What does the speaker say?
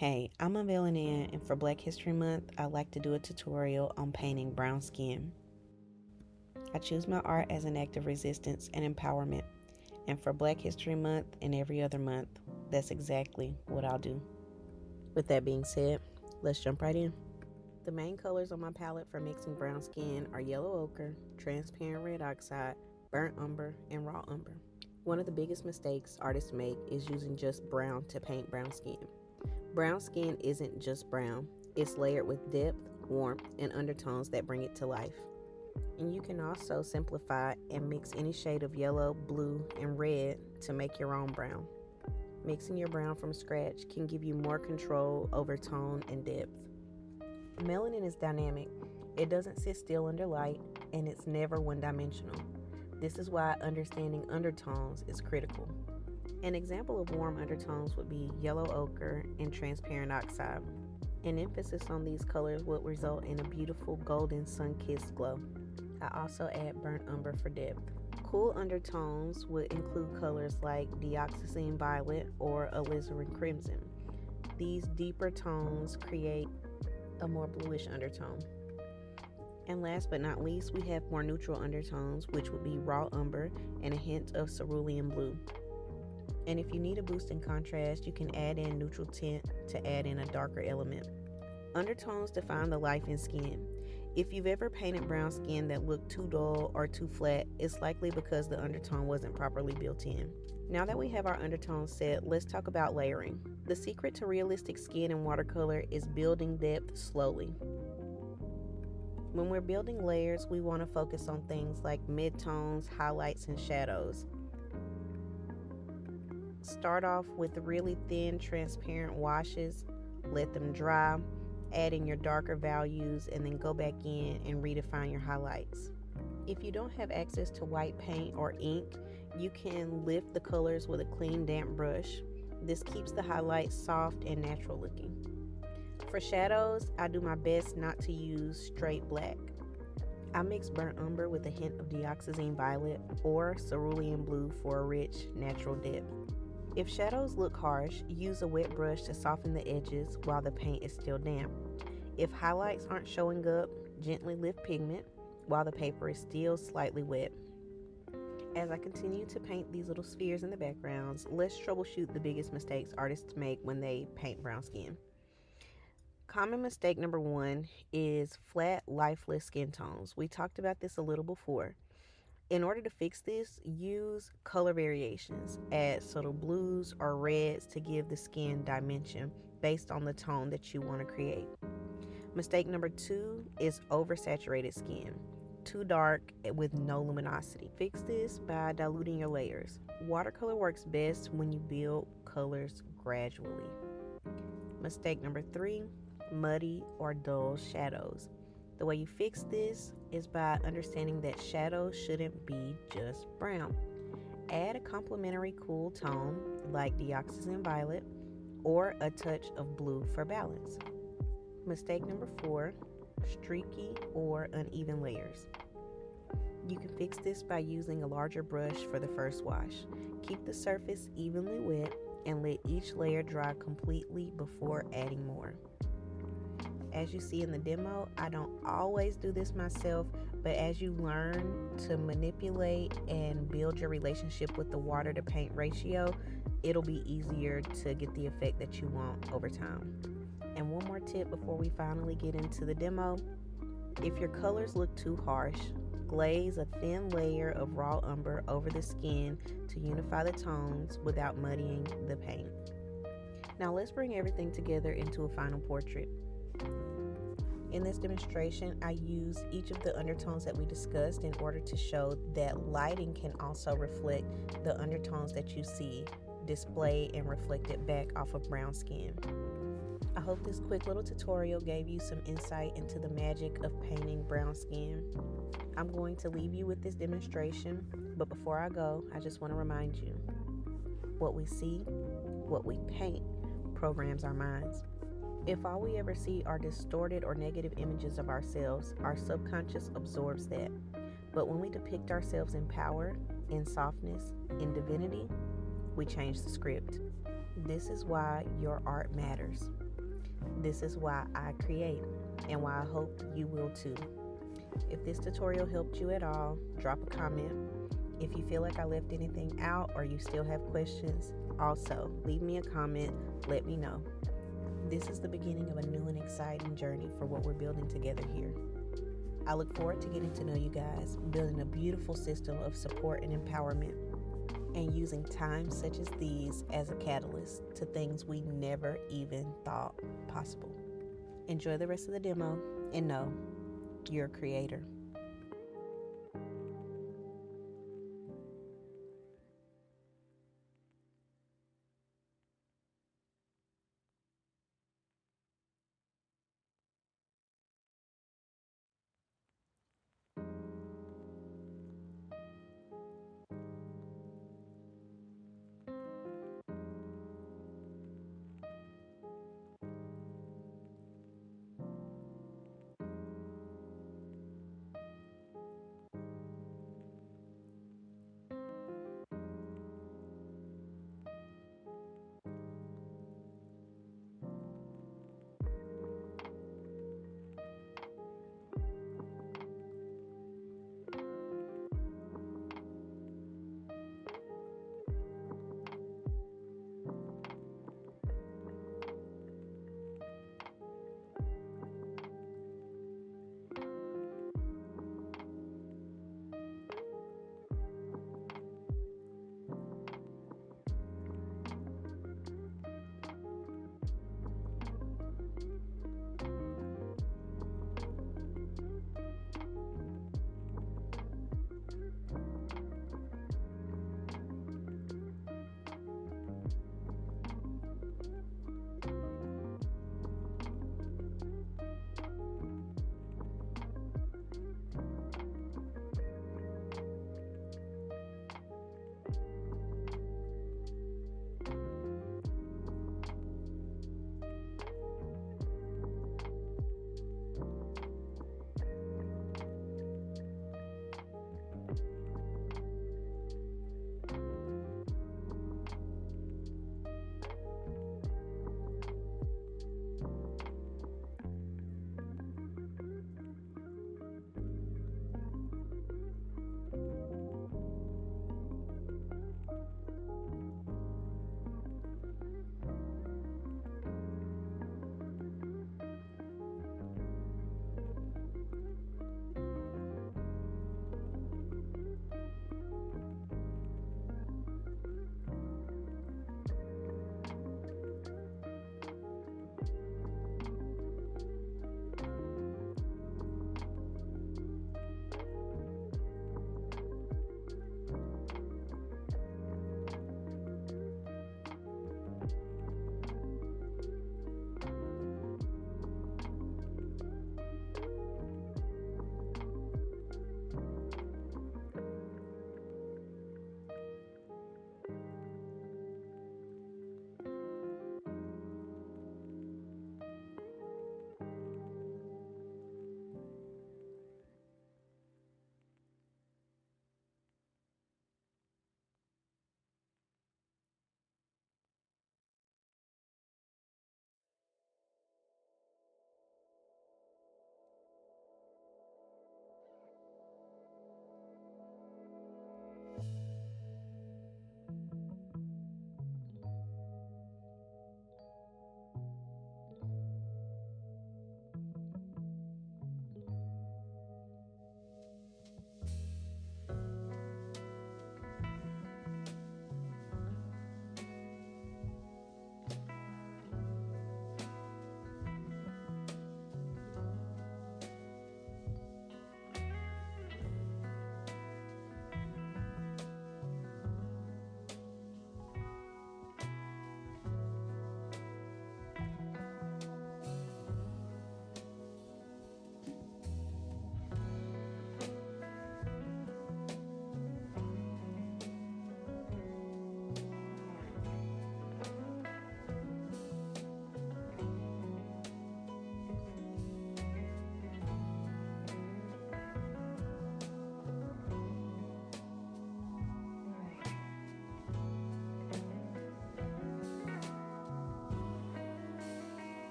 Hey, I'm a Melanin, and for Black History Month, I like to do a tutorial on painting brown skin. I choose my art as an act of resistance and empowerment, and for Black History Month and every other month, that's exactly what I'll do. With that being said, let's jump right in. The main colors on my palette for mixing brown skin are Yellow Ochre, Transparent Red Oxide, Burnt Umber, and Raw Umber. One of the biggest mistakes artists make is using just brown to paint brown skin. Brown skin isn't just brown, it's layered with depth, warmth, and undertones that bring it to life. And you can also simplify and mix any shade of yellow, blue, and red to make your own brown. Mixing your brown from scratch can give you more control over tone and depth. Melanin is dynamic. It doesn't sit still under light, and it's never one-dimensional. This is why understanding undertones is critical. An example of warm undertones would be yellow ochre and transparent oxide. An emphasis on these colors would result in a beautiful golden sun-kissed glow. I also add burnt umber for depth. Cool undertones would include colors like dioxazine violet or alizarin crimson. These deeper tones create a more bluish undertone. And last but not least, we have more neutral undertones, which would be raw umber and a hint of cerulean blue. And if you need a boost in contrast, you can add in neutral tint to add in a darker element. Undertones define the life in skin. If you've ever painted brown skin that looked too dull or too flat, it's likely because the undertone wasn't properly built in. Now that we have our undertones set, let's talk about layering. The secret to realistic skin in watercolor is building depth slowly. When we're building layers, we want to focus on things like midtones, highlights, and shadows. Start off with really thin, transparent washes, let them dry, add in your darker values, and then go back in and redefine your highlights. If you don't have access to white paint or ink, you can lift the colors with a clean, damp brush. This keeps the highlights soft and natural looking. For shadows, I do my best not to use straight black. I mix burnt umber with a hint of dioxazine violet or cerulean blue for a rich, natural depth. If shadows look harsh, use a wet brush to soften the edges while the paint is still damp. If highlights aren't showing up, gently lift pigment while the paper is still slightly wet. As I continue to paint these little spheres in the backgrounds, let's troubleshoot the biggest mistakes artists make when they paint brown skin. Common mistake number one is flat, lifeless skin tones. We talked about this a little before. In order to fix this, use color variations. Add subtle blues or reds to give the skin dimension based on the tone that you want to create. Mistake number two is oversaturated skin. Too dark with no luminosity. Fix this by diluting your layers. Watercolor works best when you build colors gradually. Mistake number three, muddy or dull shadows. The way you fix this is by understanding that shadows shouldn't be just brown. Add a complementary cool tone like dioxazine violet or a touch of blue for balance. Mistake number four, streaky or uneven layers. You can fix this by using a larger brush for the first wash. Keep the surface evenly wet and let each layer dry completely before adding more. As you see in the demo, I don't always do this myself, but as you learn to manipulate and build your relationship with the water to paint ratio, it'll be easier to get the effect that you want over time. And one more tip before we finally get into the demo. If your colors look too harsh, glaze a thin layer of raw umber over the skin to unify the tones without muddying the paint. Now let's bring everything together into a final portrait. In this demonstration, I use each of the undertones that we discussed in order to show that lighting can also reflect the undertones that you see displayed and reflected back off of brown skin. I hope this quick little tutorial gave you some insight into the magic of painting brown skin. I'm going to leave you with this demonstration, but before I go, I just want to remind you, what we see, what we paint, programs our minds. If all we ever see are distorted or negative images of ourselves, our subconscious absorbs that. But when we depict ourselves in power, in softness, in divinity, we change the script. This is why your art matters. This is why I create and why I hope you will too. If this tutorial helped you at all, drop a comment. If you feel like I left anything out or you still have questions, also leave me a comment, let me know. This is the beginning of a new and exciting journey for what we're building together here. I look forward to getting to know you guys, building a beautiful system of support and empowerment, and using times such as these as a catalyst to things we never even thought possible. Enjoy the rest of the demo, and know you're a creator.